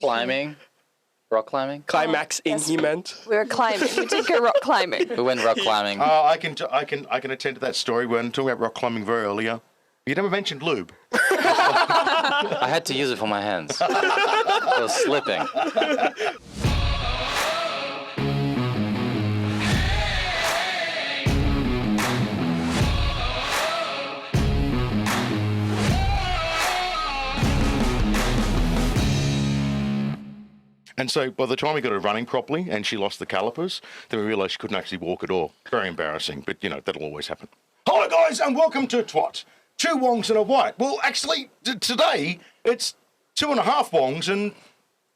Climbing. Rock climbing? Climax in, he meant. We were climbing. We did go rock climbing. We went rock climbing. I can attend to that story. We were talking about rock climbing very earlier. You never mentioned lube. I had to use it for my hands. I was slipping. And so by the time we got her running properly and she lost the calipers, then we realised she couldn't actually walk at all. Very embarrassing, but, that'll always happen. Hello, guys, and welcome to Twat. 2 Wongs and a white. Well, actually, today, it's 2.5 Wongs and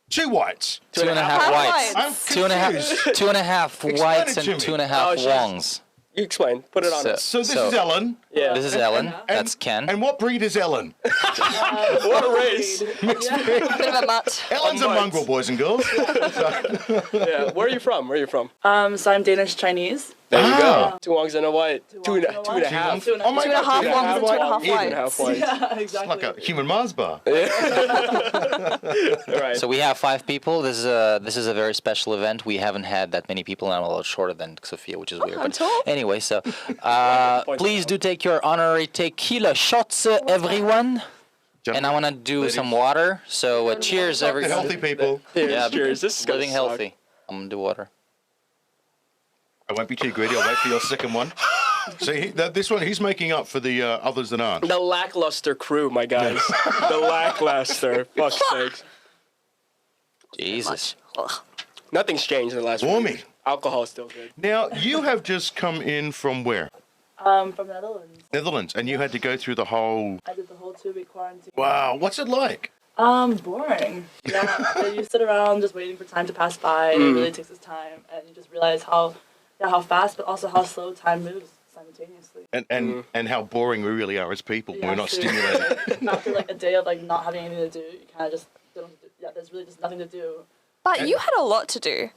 2 whites. 2.5 whites. I'm confused. 2.5 whites and to me. 2.5 Wongs. You explain. Put it on us. So this is Ellen. Yeah. This is Ellen. That's Ken. And what breed is Ellen? What a race. Bit of a mutt. Ellen's a mongrel, boys and girls. Yeah. Where are you from? So I'm Danish Chinese. There you Ah. go. 2 Wongs and a white. Two and a half. Oh my 2.5 God, Wongs and 2.5 Even half whites. whites. Yeah, exactly. like a human Mars bar. All right. So we have 5 people. This is a very special event. We haven't had that many people, and I'm a little shorter than Sophia, which is weird. I'm But tall. anyway, so please do take your honorary tequila shots, everyone. And I want to do some water. So cheers, The everyone. healthy people. Yeah, Cheers. This is gonna living suck. healthy. I'm gonna do water. I won't be too greedy. I'll wait for your second one. See, this one, he's making up for the others that aren't. The lackluster crew, my guys. The lackluster. Fuck's sakes. Jesus. Nothing's changed in the last week. Warming. Alcohol's still good. Now, you have just come in from where? From Netherlands. Netherlands, and you had to go through the whole... I did the whole 2-week quarantine. Wow, what's it like? Boring. Yeah, so you sit around just waiting for time to pass by. It really takes its time, and you just realize how fast, but also how slow time moves simultaneously. And how boring we really are as people when we're not so stimulated. After like a day of like not having anything to do, you kind of just don't. There's really just nothing to do. But you had a lot to do.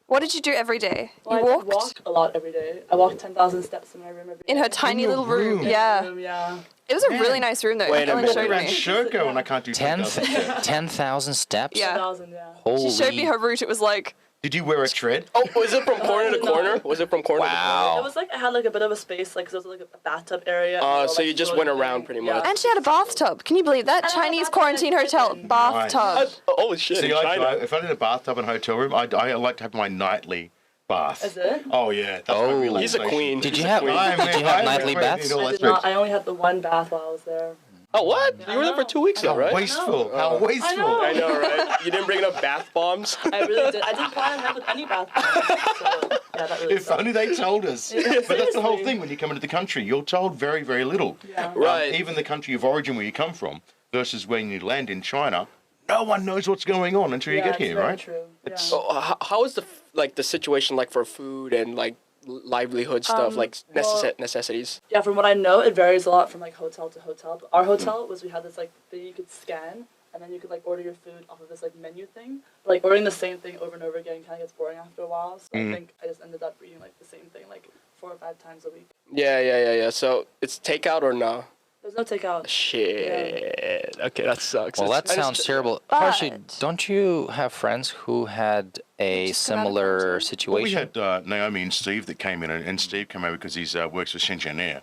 What did you do every day? Well, You I walked walk a lot every day. I walk 10,000 steps in my room every day. in her tiny your little room. room? Yeah. Yeah. It was a really nice room though. Wait a Ellen minute. showed Around me. Sherco, and I can't do 10,000 steps? Yeah. 10,000, yeah. Holy. She showed me her route. It was like, Did you wear a tread? Oh, was it from corner to corner? Was it from corner to corner? Wow. It was like I had like a bit of a space, like 'cause there was like a bathtub area. So you just went around pretty much. and she had a bathtub. Can you believe that? And I had a Chinese bathroom quarantine and a hotel kitchen. bathtub. Oh shit! See, in China. if I did a bathtub and hotel room, I like to have my nightly bath. Is it? Oh, yeah. That's my Oh. He's a relaxation. queen. Did you He's a have- queen. Did you have nightly baths? I did not. I only had the one bath while I was there. Oh what? You were there for 2 weeks though, How right? wasteful. How wasteful. know. I know, right? You didn't bring enough bath bombs. I really did. I didn't plan ahead with any bath bombs. So, yeah, that really If sucked. only they told us. But that's the whole thing when you come into the country. You're told very, very little. Yeah. Right. Even the country of origin where you come from versus when you land in China, no one knows what's going on until you Yeah, get it's here, very right? True. Yeah. So how is the situation like for food and like livelihood stuff, like well- necessities? Yeah, from what I know, it varies a lot from like hotel to hotel. But our hotel was we had this like thing you could scan, and then you could like order your food off of this like menu thing. But, like ordering the same thing over and over again kind of gets boring after a while. So I think I just ended up eating like the same thing like 4 or 5 times a week. Yeah. So it's takeout or no? There's no takeout. Shit. Okay, that sucks. Well, that I just- sounds terrible. But- Harshi, don't you have friends who had a Just come out of similar quarantine. Well, we situation? had Naomi and Steve that came in, and Steve came over because he works for Shenzhen Air.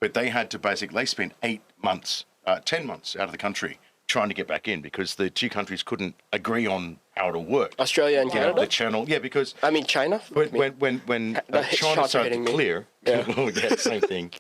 But they had to they spent 8 months, 10 months out of the country trying to get back in because the two countries couldn't agree on how it'll work. Australia and You know, Canada. the channel, yeah, because I mean China. when The China shots are started hitting to me. clear, Yeah. yeah, same thing.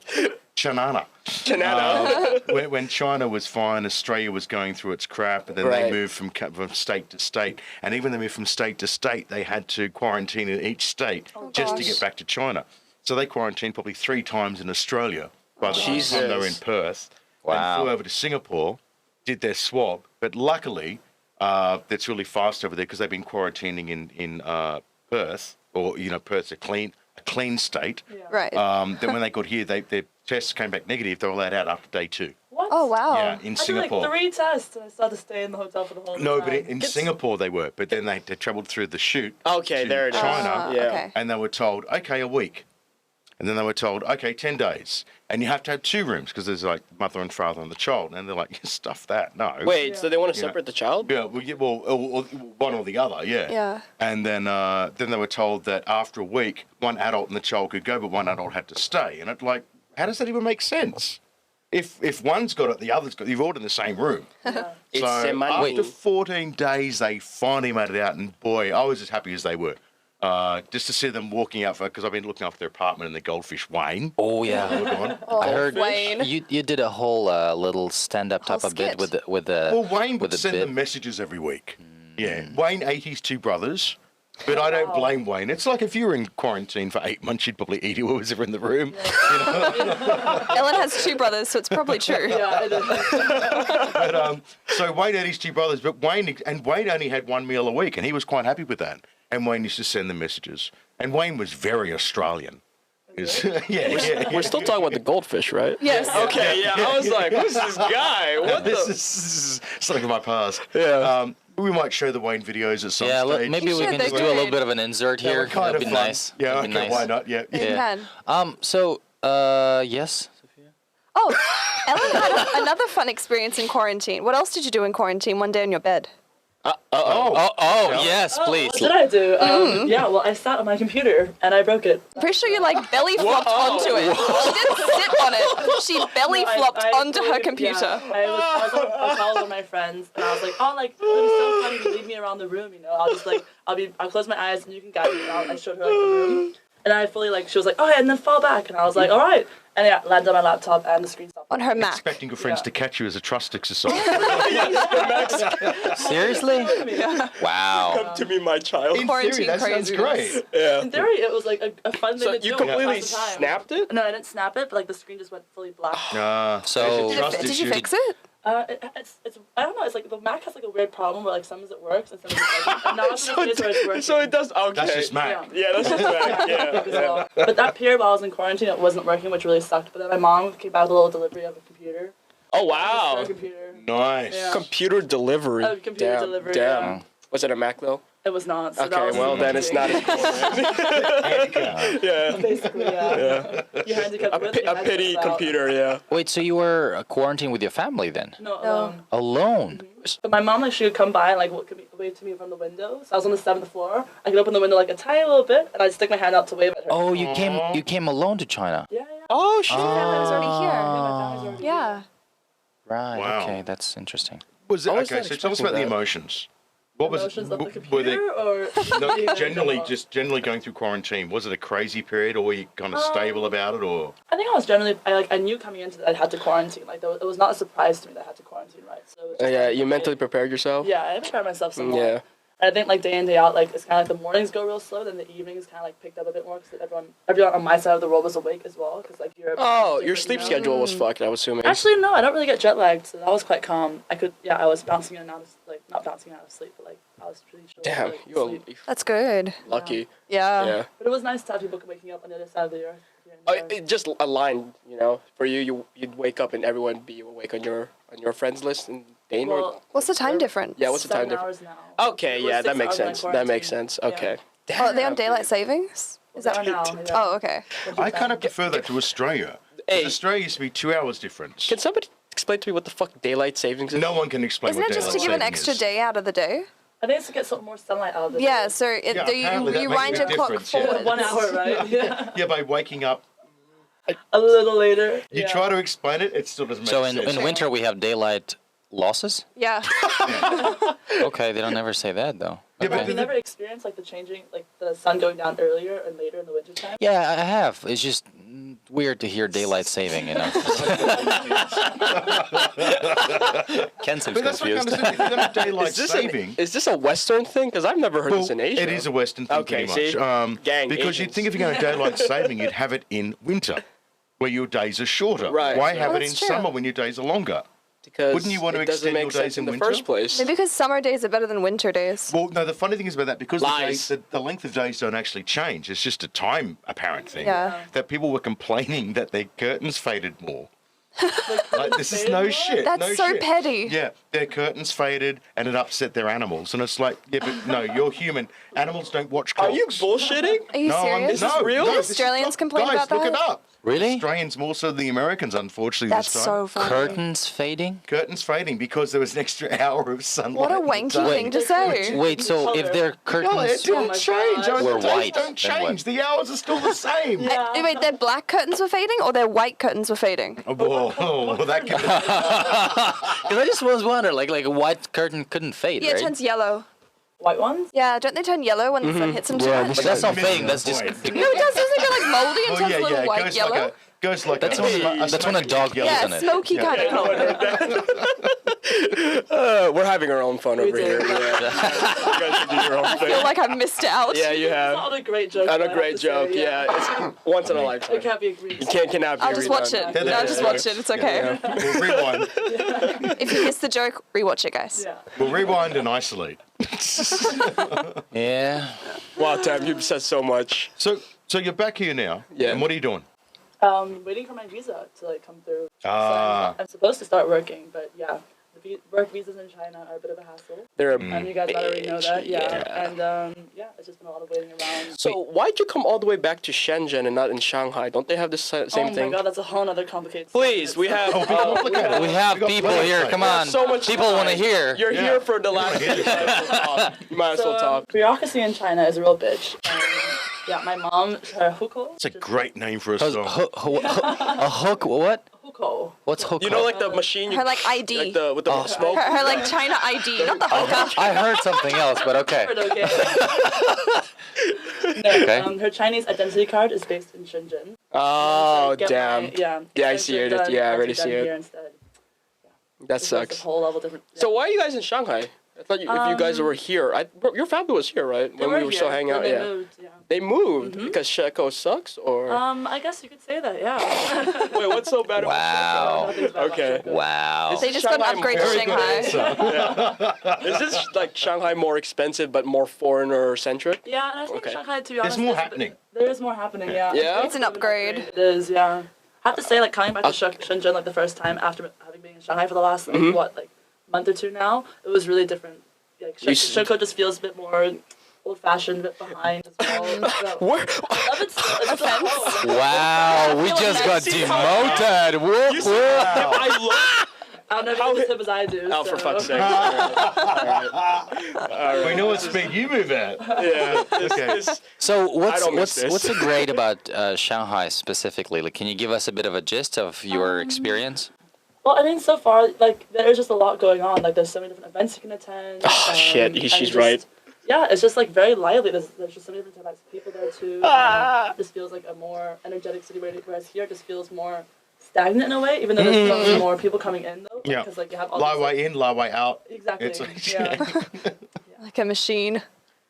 Chanana. Canada. When China was fine, Australia was going through its crap, and then Right. they moved from state to state. And even they moved from state to state, they had to quarantine in each state just to gosh. get back to China. So they quarantined probably 3 times in Australia by the time they were in Jesus. Perth. Wow. And flew over to Singapore, did their swab. But luckily, that's really fast over there because they've been quarantining in Perth, or Perth's a clean state. Yeah. Right. Then when they got here, their tests came back negative. They were allowed out after day 2. What? Oh wow. Yeah, in I did Singapore. like 3 tests and I still had to stay in the hotel for the whole No, time. but in Singapore they were. But then they travelled through the chute Okay, to there it is. China, Yeah. Okay. and they were told, okay, a week. And then they were told, okay, 10 days. And you have to have 2 rooms because there's like mother and father and the child. And they're like, stuff that. No. Wait, so they want to Yeah. separate the child? Yeah, or one or the other, yeah. Yeah. And then they were told that after a week, one adult and the child could go, but one adult had to stay. And it's like, how does that even make sense? If one's got it, the other's got it. You've all in the same room. It's So semi- after 14 days, they finally made it out. And boy, I was as happy as they were. Just to see them walking out, because I've been looking after their apartment in the Goldfish Wayne. Oh yeah. I heard Wayne. you did a whole little stand-up type of bit skit. with the Well, Wayne with would the send bit. them messages every week. Yeah, Wayne ate his 2 brothers, but I don't blame Wayne. It's like if you were in quarantine for 8 months, you'd probably eat whoever in the room. Ellen has 2 brothers, so it's probably true. Yeah, it is. But so Wayne had his 2 brothers, but Wayne only had 1 meal a week, and he was quite happy with that. And Wayne used to send them messages, and Wayne was very Australian. Yeah. We're still talking about the goldfish, right? Yes. Okay, yeah. I was like, who's this guy? What This the? is something of my past. Yeah. We might show the Wayne videos at some Yeah, stage. maybe we should, can they're just do a little good. bit of an insert They were here. kind That'd of be fun. nice. Yeah, That'd be okay, nice. why not? Yeah. You Yeah. can. So yes. Oh, Ellen had another fun experience in quarantine. What else did you do in quarantine one day on your bed? Oh yes, please. What did I do? Yeah, well, I sat on my computer and I broke it. Pretty sure you like belly flopped onto it. She didn't sit on it. She belly flopped onto her computer. Yeah, I was on a call with my friends, and I was like, oh, like, it'll be so fun if you leave me around the room, you know? I'll just, like, I'll close my eyes and you can guide me around. I showed her, like, the room. And I fully, like, she was like, oh, yeah, and then fall back. And I was like, all right. And yeah, landed on my laptop and the screen stopped. On her Mac. Expecting your friends Yeah. to catch you as a trust exercise. Seriously? Wow. Come to me, my child. In Quarantine theory, that sounds craziness. great. Yeah. In theory, it was, like, a fun thing So to do. you Pass the completely time. snapped it? No, I didn't snap it, but, like, the screen just went fully black. So- there's a trust Did you issue. fix it? It's I don't know. It's like the Mac has like a weird problem where like sometimes it works and sometimes it doesn't. And now it's in a case where it's working. So it does. Okay. That's just Mac. Yeah, that's just Mac. Yeah. So, but that period while I was in quarantine, it wasn't working, which really sucked. But then my mom came back with a little delivery of a computer. Oh A wow. computer. Nice. Yeah. Computer delivery. Oh, computer Damn, delivery, Damn. yeah. Was it a Mac though? It was not. So that Okay, was well then it's not as cool. Yeah. basically yeah. You handicapped A, with pi- it, you a had to pity get it out. computer. Yeah. Wait, so you were quarantined with your family then? No, alone. Alone? But my mom like she would come by and like wave to me from the window. So I was on the 7th floor. I could open the window like a tiny little bit, and I'd stick my hand out to wave at her. Oh, you came alone to China. Yeah. Oh shit. I was already My here. family's already Yeah. Right. Wow. Okay, that's interesting. Was it I was okay? not So tell us expecting about the that. emotions. What was Emotions of the were they computer or no, generally going through quarantine? Was it a crazy period, or were you kind of stable about it, or? I think I was generally I knew coming into that I had to quarantine. Like it was not a surprise to me that I had to quarantine, right? So it was just, Yeah, like, you mentally prepared yourself. Yeah, I prepared myself somewhat. Yeah. And I think like day in day out, like it's kind of like the mornings go real slow, then the evenings kind of like picked up a bit more because everyone on my side of the world was awake as well because like you're. Oh, your sleep schedule was fucked. I'm assuming. Actually, no, I don't really get jet lagged, so that was quite calm. I was bouncing in and out of like not bouncing out of sleep, but like I was pretty sure. Damn, like, you're sleep. That's good. lucky. Yeah. Yeah. But it was nice to have people waking up on the other side of the earth. here and Oh, there. it just aligned, you know. For you'd wake up and everyone be awake on your friends list in Dane. or Well, What's the time difference? Yeah, what's the time 7 difference? hours now. Okay, We're yeah, 6 that makes hours in sense. That makes quarantine. sense. Yeah. Okay. Oh, are they on daylight savings? Is that They are now, yeah. Oh, okay. I kind of prefer that to Australia. 'Cause Hey. Australia used to be 2 hours difference. Can somebody explain to me what the fuck daylight savings is? No one can explain Isn't what it just to daylight give an saving extra is. day out of the day? I think it's to get some more sunlight out of it. Yeah, so Yeah, you apparently that makes rewind a your big clock difference, yeah. forward. 1 hour, right? Yeah. Yeah, by waking up, A little later. you yeah. try to explain it, it still doesn't make So sense. in winter we have daylight losses? Yeah. Okay, they don't ever say that though. Yeah, but Have you Okay. never experienced like the changing, like the sun going down earlier and later in the wintertime? Yeah, I have. It's just weird to hear daylight saving, you know. Ken seems But that's what confused. kind of if you're going to daylight Is this, saving. is this a Western thing? Because I've never heard this in Asia. It is a Western thing, Okay, pretty see? much. Gang, because you'd Asians. think if you're going to daylight saving, you'd have it in winter, where your days are shorter. Right. Why Oh, have it in that's true. summer when your days are longer? Because Wouldn't you want to it doesn't extend your make days sense in in the winter? first place. Maybe because summer days are better than winter days. Well, no, the funny thing is about that, because Lies. the length of days don't actually change. It's just a time apparent thing. Yeah. That people were complaining that their curtains faded more. Like, this is no shit. That's no so shit. petty. Yeah, their curtains faded and it upset their animals. And it's like, yeah, but no, you're human. Animals don't watch Are clocks. you bullshitting? Are you No, serious? no, real? no, Did this is- Australians complain guys, about look that? it up. Really? Australians more so than the Americans, unfortunately, That's this time. so funny. Curtains fading? Curtains fading because there was an extra hour of sunlight. What a at the wanky time. thing to say. Wait, so if their No, it curtains didn't my change. God. Were The days white, don't then what? change. The hours are still the same. Wait, their black curtains were fading or their white curtains were fading? Oh, well, that could Because I just was wondering, like a white curtain couldn't fade, Yeah, it right? turns yellow. White ones? Yeah, don't they turn yellow when the sun hits them too Yeah, much? that's not Missing fading. That's the just. point. No, it does. Doesn't it go like moldy and Oh, turns yeah, a little yeah. white It goes yellow? like a, goes like That's a, when sm- that's when a dog yellow. Yeah, isn't it? smoky Yeah. kind of color. We're having our own fun over do. here. Yeah. You guys should do your own I thing. feel like I missed out. Yeah, you It's have. not a great joke. And I a have great to say, joke. Yeah, it's once in a lifetime. It can't be agreed. You cannot be I'll just watch redone. it. No, I'll just watch it. It's okay. We'll rewind. If you missed the joke, rewatch it, guys. Yeah. We'll rewind and isolate. Yeah. Wow, Tam, you've said so much. So you're back here now. Yeah. And what are you doing? Waiting for my visa to like come through. Ah. So I'm supposed to start working, but yeah, the work visas in China are a bit of a hassle. They're And you guys might already know that, yeah. Yeah. And yeah, it's just been a lot of waiting around. So why'd you come all the way back to Shenzhen and not in Shanghai? Don't they have the same Oh thing? my god, that's a whole other complicated Please, we have. Complicated. We have got people plenty here. of Come time. on. So much People time. want to hear. You're Yeah. here for the last. hear this. You might as well talk. Bureaucracy in China is a real bitch. Yeah, my mom, her hukou. It's a great name for a How's- song. a hook? What? Hukou. What's hook? You know, like the machine. Her, like, ID. Like the with the smoke. Her like China ID, not the hookah. I heard something else, but okay. Okay. Okay. Her Chinese identity card is based in Shenzhen. Oh Get damn. my- yeah. Yeah, I get see it it. done, Yeah, I actually already see done it. here instead. That It's sucks. a whole level different. So why are you guys in Shanghai? I thought if you guys were here, your family was here, right? They When we were still here, hanging out. then they Yeah. moved, yeah. They moved because Sheko sucks, or I guess you could say that, yeah. wait, what's so bad? Wow. Nothing's bad about Okay. Shenzhen. Wow. They just got an Shanghai upgrade to Very good Shanghai. answer. Is this like Shanghai more expensive but more foreigner centric? Yeah, and I think Okay. Shanghai, to be There's honest, more is a bit- happening. There is more happening, yeah. Yeah? It's an upgrade. It is, yeah. I have to say, like, coming back to Shenzhen, like, the first time after having been in Shanghai for the last, like, month or two now, it was really different. Like, Shenzhen just feels a bit more old-fashioned, a bit behind as well. So, Where? I love it. It's just home. Wow, we just got demoted. Whoop, whoop. I love. I don't know if you're as hip as I do. Oh, for so. fuck's sake! We know what speed you move at. Yeah. Okay. So what's don't miss this. what's so great about Shanghai specifically? Like, can you give us a bit of a gist of your experience? Well, I think so far, like, there's just a lot going on. Like, there's so many different events you can attend. Oh, shit, and she's just- right. Yeah, it's just, like, very lively. There's just so many different types of people there, too. It just feels like a more energetic city, whereas here it just feels more stagnant in a way, even though there's so more people coming in, though. Yeah. Because, like, you have all Lie these, way in, lie way out. Exactly. It's like- yeah. Like a machine.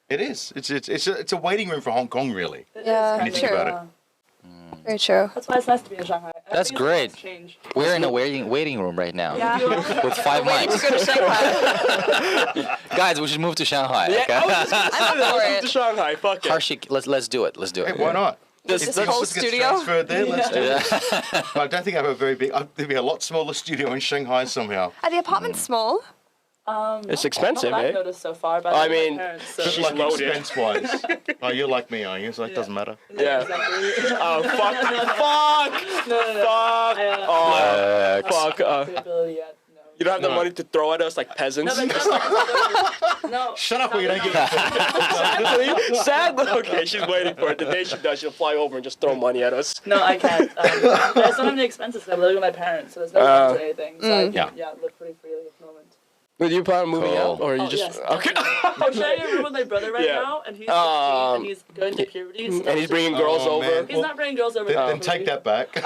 It is. It's a waiting room for Hong Kong, really. Yeah, When you think true. about it. Very true. That's why it's nice to be in Shanghai. I That's think it's great. Change. We're in a waiting room right now Yeah. with 5 Waiting to mics. go to Shanghai. Guys, we should move to Shanghai. Yeah, Okay? I was just gonna say I'm that. up for Let's move to it. Shanghai. Fuck it. Harshik, let's do it. Let's do Hey, it. why not? This Let's whole get studio? transferred there. Let's do it. Yeah. I don't think I have a very big. There'd be a lot smaller studio in Shanghai somehow. Are the apartments small? It's expensive, Not what eh? I've noticed so far, but I I know my mean, parents, so. she's Like loaded. expense wise. Oh, you're like me, are you? So it doesn't matter. Yeah. Exactly. Oh fuck! Fuck! No. Fuck! I, Oh fuck! the ability yet. No. You don't have the money to throw at us like peasants. No, but no. Shut up or you don't get Sadly, sadly. Okay, she's waiting for it. The day she does, she'll fly over and just throw money at us. No, I can't. I just don't have any expenses. I'm living with my parents, so there's no rent or anything. So I can, live pretty freely at the moment. Do you plan on moving Cool. out, or you Oh, just yes, okay? I'm sharing a room with my brother right Yeah. now, and he's 16 and he's going through puberty. So And he's bringing girls Oh, over. man. He's not bringing girls over. Then take that back.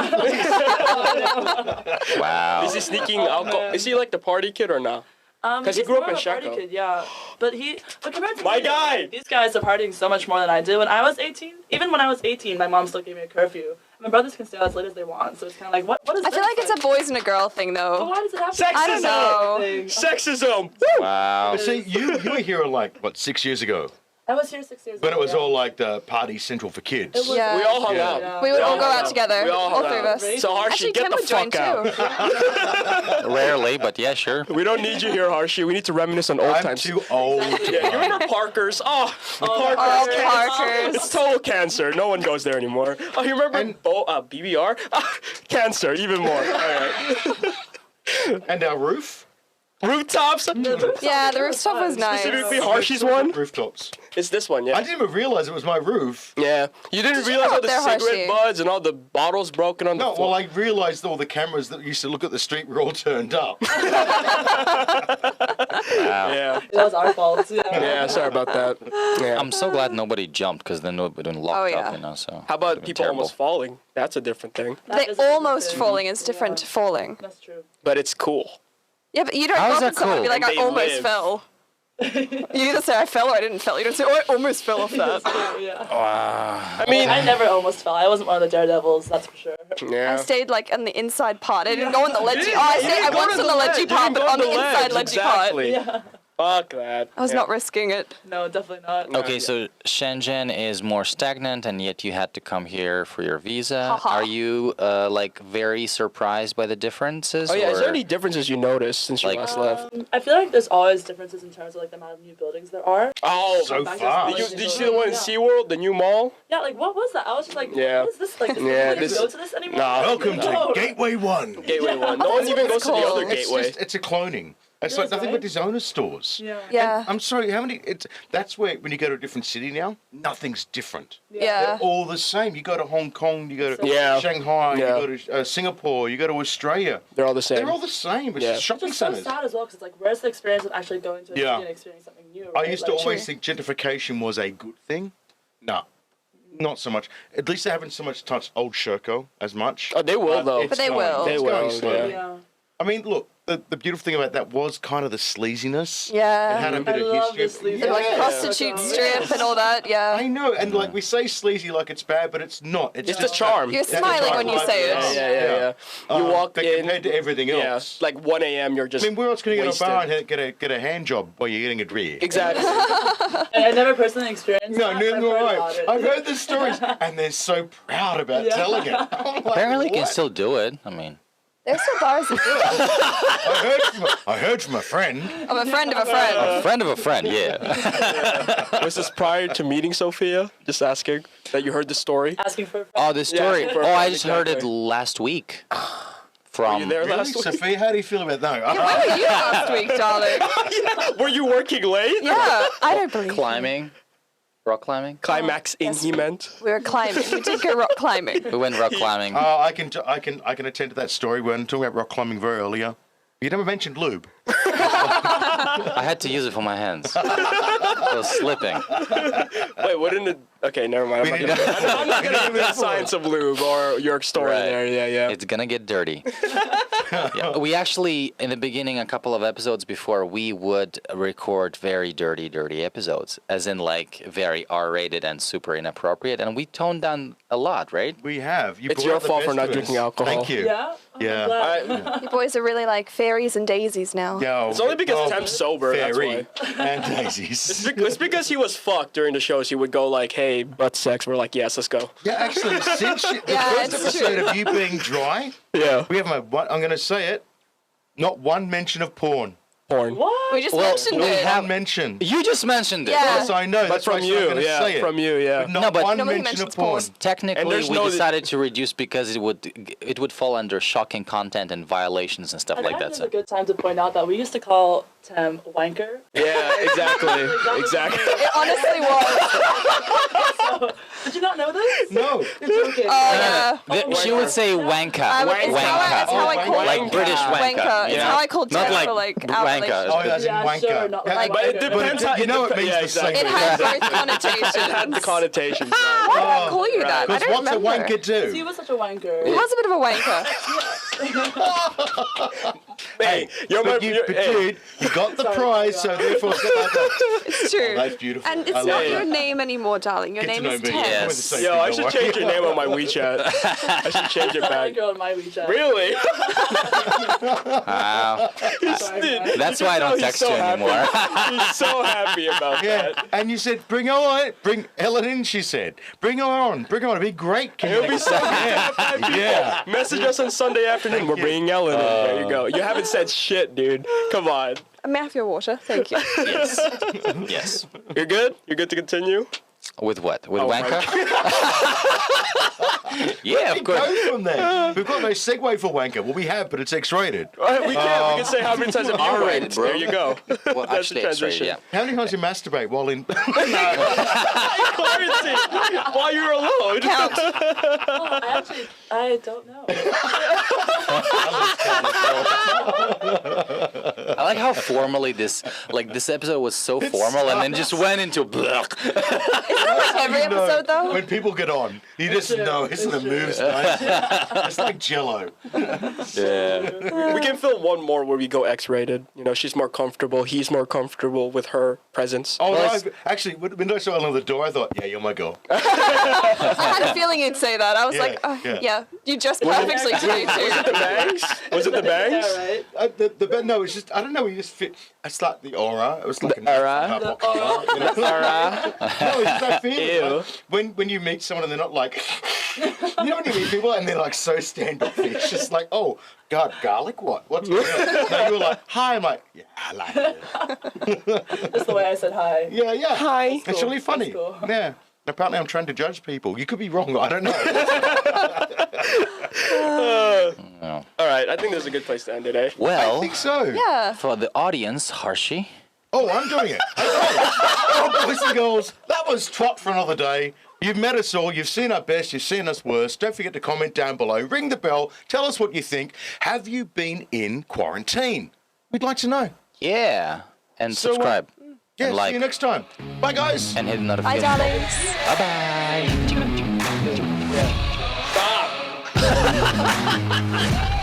Wow. Is he sneaking alcohol? man. Is he like the party kid or not? 'Cause he he's grew up more in of a party Shako. kid, yeah. But compared to My me, guy! these guys are partying so much more than I did when I was 18. Even when I was 18, my mom still gave me a curfew. My brothers can stay out as late as they want, so it's kind of like, what is I feel this? like it's a boys and a girl thing, But though. why does it have to Sexism! I don't know. Thing? Sexism! Wow. See, you were here like, what, 6 years ago? I was here 6 years ago. But it was yeah. all like the party central for kids. It was- Yeah. We all hung Yeah. out. Yeah. We would all all go hung out out. together, We all all hung three of out. us. So Harshi, Actually, get Tim the would join fuck out. too. Rarely, but yeah, sure. We don't need you here, Harshi. We need to reminisce on old I'm times. too old. Yeah, you remember Parker's? Oh, Oh, Parker's. Parker's. It's total cancer. No one goes there anymore. Oh, you remember BBR? Cancer, even more. All right. And our roof? Rooftops? Yeah, the rooftop was nice. Specifically Harshi's one? Rooftops. It's this one, I yeah. didn't even realize it was my roof. Yeah. You didn't Did you realize go all up the there, cigarette Harshi? buds and all the bottles broken on the No, floor? well, I realized all the cameras that used to look at the street were all turned up. Yeah. That was our fault. Yeah. Yeah, sorry about that. Yeah. I'm so glad nobody jumped because then would have been locked Oh, yeah. up, you know. So How would've about been people terrible. almost falling? That's a different thing. That They is a different almost thing. falling is different to falling. That's true. But it's cool. Yeah, but you don't How go is up that and someone and be cool? like, And I they almost live. fell. You either say I fell or I didn't fall. You don't say, oh, I almost fell off that. Yeah. I mean, I never almost fell. I wasn't one of the daredevils, that's for sure. I yeah. stayed like on the inside part. I didn't go on the ledgy. Oh, I didn't I go was to on the ledgy ledge. You part, didn't but go on the inside ledge, ledgy part. exactly. Yeah. Fuck that. I was not risking it. No, definitely not. Okay, so Shenzhen is more stagnant, and yet you had to come here for your visa. Haha. Are you like very surprised by the differences? Oh yeah, is there or- any differences you noticed since you Like- last left? I feel like there's always differences in terms of like the amount of new buildings there are. Oh, So Back to far. did you, college did you see the one in yeah. SeaWorld, the new mall? Yeah, like what was that? I was just like, Yeah. what is this? Like, Yeah, do this- go to this anymore? Nah. Welcome No. to Gateway 1. Gateway one. No one even goes to the cool. other It's gateway. It's a cloning. It's It like is, nothing right? but designer stores. Yeah. Yeah. And I'm sorry, how many? That's where when you go to a different city now, nothing's different. Yeah. They're all the same. You go to Hong Kong, you go to Yeah. Shanghai, Yeah. you go to Singapore, you go to Australia. They're all the same. They're all the same. It's Yeah. just shopping It's so centers. sad as well because it's like, where's the experience of actually going to a Yeah. city and experiencing something new? I right? used to Like, always think gentrification was a good thing. No, not so much. At least they haven't so much touched old Sherco as much. Oh, they will though. It's But they going- will. They it's will, going yeah. slowly. Yeah. I mean, look, the beautiful thing about that was kind of the sleaziness. Yeah. It had a bit I of love history. the sleazy. And like Yeah. prostitute Yeah. strip and all that. I Yeah. know, and like we say sleazy like it's bad, but it's not. It's the just charm. You're that- smiling that when you vibe. say it. Yeah. You walk but in. compared to everything Yeah, else. like 1 a.m. You're I just. mean, where else can you go to a bar wasted. and get a hand job while you're getting a drink? Exactly. I never personally experienced No, that. neither I've do heard I. about it. I've heard the stories, and they're so proud about Yeah. telling it. I'm like, Apparently, you can what? still do it. I mean, There's still bars that do it. I heard from a friend. I'm a friend of a friend. a friend of a friend, yeah. Was this prior to meeting Sophia? Just asking that you heard the story. Asking for a friend. Oh, the story. Yeah, Oh, I perfect, just heard it exactly. last week. Were From you there Really, last week? Sophia? How do you feel about that? Where were you last week, darling? Were you working late? Yeah, I don't believe you. climbing, rock climbing. Climax in, he meant. We were climbing. We did go rock climbing. We went rock climbing. Oh, I can attend to that story. We were talking about rock climbing very earlier. You never mentioned lube. I had to use it for my hands. I was slipping. Wait, wouldn't it? Okay, never mind. I'm not gonna get into the science of lube or your story Right. there. Yeah. It's gonna get dirty. Yeah, we actually, in the beginning, a couple of episodes before, we would record very dirty episodes, as in like very R-rated and super inappropriate, and we toned down a lot, right? We have. You It's brought your out the fault for best not of us. drinking alcohol. Thank you. Yeah? Yeah. I'm glad. You boys are really like fairies and daisies now. Yo, It's only because oh, Tem's sober. That's fairy why. and daisies. It's because he was fucked during the shows. He would go like, "Hey, butt sex." We're like, "Yes, let's go." Yeah, actually, since the Yeah, first it's episode true. of you being dry, Yeah. we have I'm going to say it, not one mention of porn. Porn. What? We just Well, mentioned we it. have- One mention. You just mentioned it. Yeah. Yes, I know. But That's why from I said I'm you, gonna yeah. say it. From you, yeah. But not No, but one nobody mention of mentions porn. porn. Technically, there's we no- decided to reduce because it would fall under shocking content and violations and stuff I like think that. it's So. a good time to point out that we used to call Tem wanker. Yeah, exactly. Exactly. It honestly was. Did you not know this? No. You're joking. Oh yeah. She would say wanka. It's how I call Like it. British wanka. Wanker. It's Yeah. how I called Not Ted like for like our wanker. relationship. Oh, that's Yeah, in wanker. sure, not like But it wanker. depends how you know it means yeah, the same It exactly. has thing. both connotations. It had the connotations. Why did I call you that? I Because don't what's a remember. wanker He do? was such a wanker. He was a bit of a wanker. Hey, you're my. dude, you got the Sorry, prize, sorry. so therefore. It's true. Oh, that's beautiful. And it's I not love your it. name anymore, darling. Your Get to name know is me. Ted. Yes. I'm with the same Yo, thing, I don't should worry. change your name on my WeChat. I should change it I'm a back. girl in my WeChat. Really? Wow. Sorry, Dude, guys. That's you why I can don't tell text he's you so happy. anymore. He's so happy about Yeah, that. and you said, bring her on, bring Ellen in, she said. Bring her on, it'd be great. Can It'll you be so yeah. Message us on Sunday afternoon. We're you. bringing Ellen in. There you go. You haven't said shit, dude. Come on. May I have your water? Thank you. Yes. Yes. You're good? You're good to continue? With what? With Oh, Wanker? Yeah, We of course. go from there. We've got no segue for Wanker. Well, we have, but it's X-rated. We can. We can say how many times have you R-rated, rated, bro. There you go. Well, That's the actually, it's rated, transition. yeah. How many times you masturbate while in? Quarantine. While you're alone. Count. I don't know. I like how formally this episode was so formal and then just went into blech. Every episode, though? When people get on, you just true. know it's the It's moves, true. guys. It's like Jello. Yeah. We can film one more where we go X-rated. You know, she's more comfortable. He's more comfortable with her presence. Oh, Well, no, actually, when I saw Ellen at the door, I thought, yeah, you're my girl. I had a feeling you'd say that. I was Yeah, like, oh, yeah. yeah, you just perfectly to do The too. bangs? Was it the bangs? Yeah, right? No, it's just, I don't know, you just fit, it's like the aura. It was like an aura? box, you know? Alright. No, it's just that feeling. Ew. Like, when you meet someone and they're not like, you know when you meet people and they're like so standoffish, just like, oh, God, garlic, what? What's going on? No, you were like, hi, I'm like, yeah, I like it. Just the way I said hi. Yeah, yeah. Hi. It's cool. really funny. That's cool. Yeah. Apparently I'm trying to judge people. You could be wrong, I don't know. All right, I think this is a good place to end it, eh? I Well, think so. Yeah. for the audience, Harshi. Oh, I'm doing it. Okay. Oh, boys and girls, that was Twat for another day. You've met us all. You've seen our best. You've seen us worst. Don't forget to comment down below. Ring the bell. Tell us what you think. Have you been in quarantine? We'd like to know. Yeah. And So, subscribe. Yeah, And see you next time. Bye, guys. And hit the Bye, notification. darlings. Bye-bye. Stop.